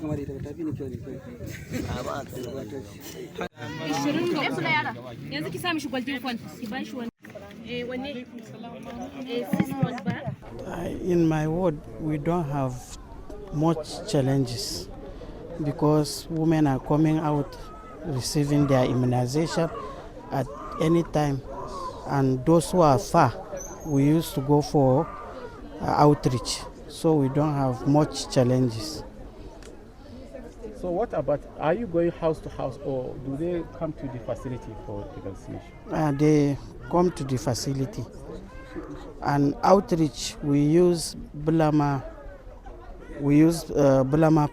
kama da ita ba ta fi ni kyau ne kai. Yanzu ki sa mishi golden phone ki ba shi wanne 6 months ba. In my ward, we don't have much challenges because women are coming out receiving their immunization at any time, and those who are far, we used to go for outreach, so we don't have much challenges. So what about, are you going house to house, or do they come to the facility for the vaccination? They come to the facility. And outreach, we use Bulama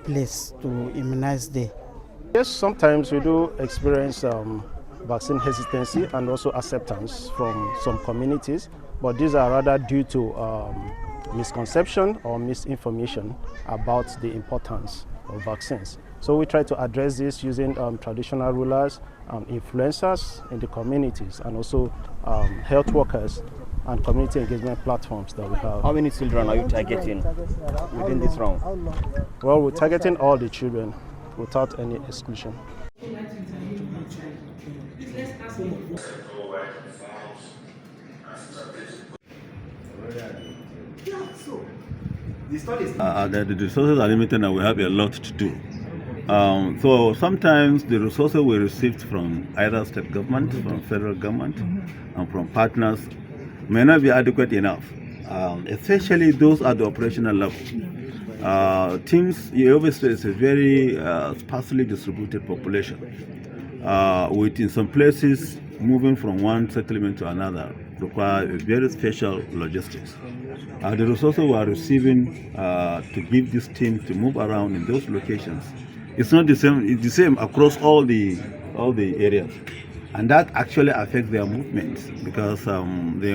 place to immunize there. Yes, sometimes we do experience vaccine hesitancy and also acceptance from some communities, but these are rather due to misconception or misinformation about the importance of vaccines. So we try to address this using traditional rulers, influencers in the communities, and also health workers and community engagement platforms that we have. How many children are you targeting within this round? Well, we're targeting all the children without any exclusion. The resources are limited and we have a lot to do. So sometimes the resources we received from either state government, from federal government, and from partners may not be adequate enough, especially those at the operational level. Teams, obviously, is a very sparsely distributed population, with in some places moving from one settlement to another require a very special logistics. The resources we are receiving to give this team to move around in those locations, it's not the same. It's the same across all the areas, and that actually affects their movements because they